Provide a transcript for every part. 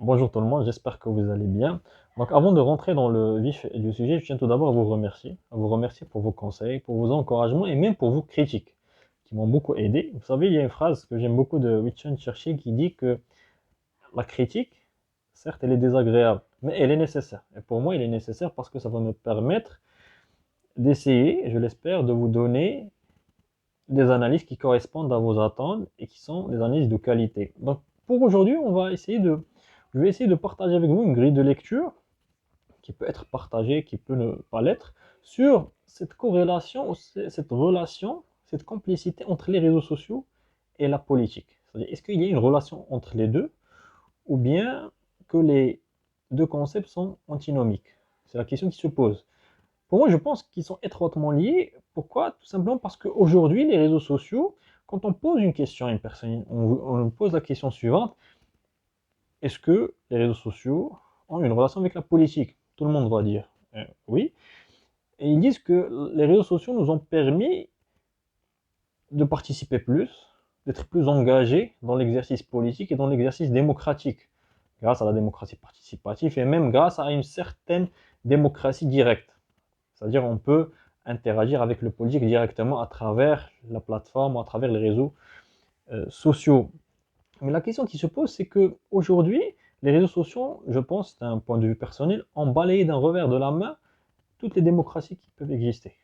Bonjour tout le monde, j'espère que vous allez bien. Donc avant de rentrer dans le vif du sujet, je tiens tout d'abord à vous remercier pour vos conseils, pour vos encouragements et même pour vos critiques qui m'ont beaucoup aidé. Vous savez, il y a une phrase que j'aime beaucoup de Winston Churchill qui dit que la critique, certes, elle est désagréable, mais elle est nécessaire. Et pour moi, elle est nécessaire parce que ça va me permettre d'essayer, je l'espère, de vous donner des analyses qui correspondent à vos attentes et qui sont des analyses de qualité. Donc pour aujourd'hui, je vais essayer de partager avec vous une grille de lecture qui peut être partagée, qui peut ne pas l'être, sur cette corrélation, cette relation, cette complicité entre les réseaux sociaux et la politique. C'est-à-dire, est-ce qu'il y a une relation entre les deux, ou bien que les deux concepts sont antinomiques? C'est la question qui se pose. Pour moi, je pense qu'ils sont étroitement liés. Pourquoi? Tout simplement parce qu'aujourd'hui, les réseaux sociaux, quand on pose une question à une personne, on pose la question suivante: est-ce que les réseaux sociaux ont une relation avec la politique? Tout le monde va dire oui. Et ils disent que les réseaux sociaux nous ont permis de participer plus, d'être plus engagés dans l'exercice politique et dans l'exercice démocratique, grâce à la démocratie participative et même grâce à une certaine démocratie directe. C'est-à-dire on peut interagir avec le politique directement à travers la plateforme ou à travers les réseaux sociaux. Mais la question qui se pose, c'est qu'aujourd'hui, les réseaux sociaux, je pense, d'un point de vue personnel, ont balayé d'un revers de la main toutes les démocraties qui peuvent exister.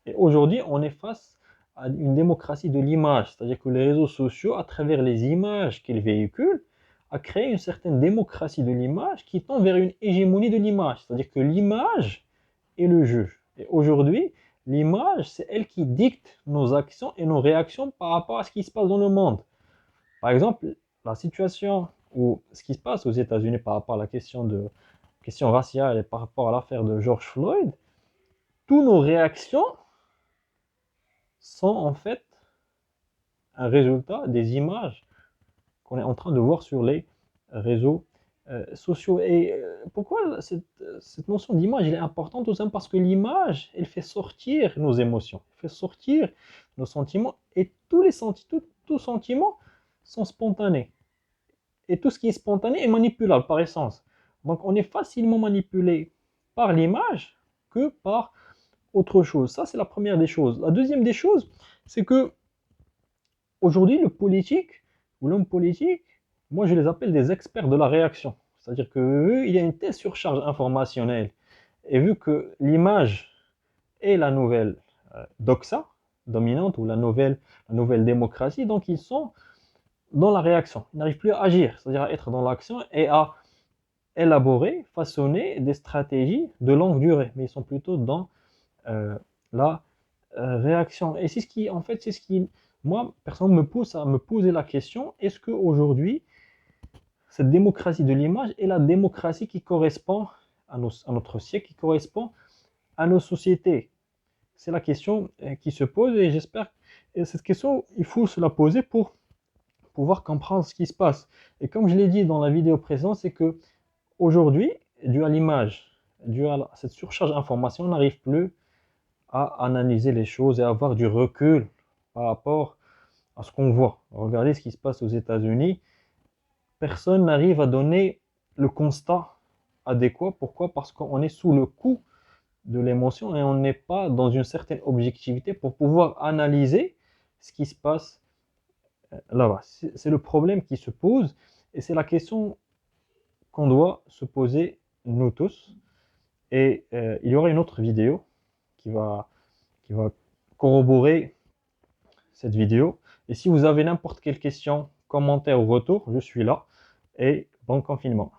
Et aujourd'hui, on est face à une démocratie de l'image, c'est-à-dire que les réseaux sociaux, à travers les images qu'ils véhiculent, a créé une certaine démocratie de l'image qui tend vers une hégémonie de l'image, c'est-à-dire que l'image est le juge. Et aujourd'hui, l'image, c'est elle qui dicte nos actions et nos réactions par rapport à ce qui se passe dans le monde. Par exemple, la situation ou ce qui se passe aux États-Unis par rapport à la question raciale et par rapport à l'affaire de George Floyd, toutes nos réactions sont en fait un résultat des images qu'on est en train de voir sur les réseaux sociaux. Et pourquoi cette notion d'image est importante? Tout simplement parce que l'image, elle fait sortir nos émotions, elle fait sortir nos sentiments, et tous sentiments sont spontanés. Et tout ce qui est spontané est manipulable par essence. Donc on est facilement manipulé par l'image que par autre chose. Ça, c'est la première des choses. La deuxième des choses, c'est que aujourd'hui, le politique ou l'homme politique, moi je les appelle des experts de la réaction. C'est-à-dire qu'il y a une telle surcharge informationnelle, et vu que l'image est la nouvelle doxa dominante, ou la nouvelle démocratie, donc ils sont dans la réaction. Ils n'arrivent plus à agir, c'est-à-dire à être dans l'action et à élaborer, façonner des stratégies de longue durée, mais ils sont plutôt dans la réaction. Et c'est ce qui, en fait, c'est ce qui, moi, personnellement, me pousse à me poser la question: est-ce qu'aujourd'hui, cette démocratie de l'image est la démocratie qui correspond à notre siècle, qui correspond à nos sociétés? C'est la question qui se pose, et j'espère que cette question, il faut se la poser pour pouvoir comprendre ce qui se passe. Et comme je l'ai dit dans la vidéo précédente, c'est que aujourd'hui, dû à l'image, dû à cette surcharge d'informations, on n'arrive plus à analyser les choses et à avoir du recul par rapport à ce qu'on voit. Regardez ce qui se passe aux États-Unis. Personne n'arrive à donner le constat adéquat. Pourquoi? Parce qu'on est sous le coup de l'émotion et on n'est pas dans une certaine objectivité pour pouvoir analyser ce qui se passe là-bas. C'est le problème qui se pose, et c'est la question qu'on doit se poser nous tous. Et il y aura une autre vidéo qui va corroborer cette vidéo. Et si vous avez n'importe quelle question, commentaire ou retour, je suis là. Et bon confinement.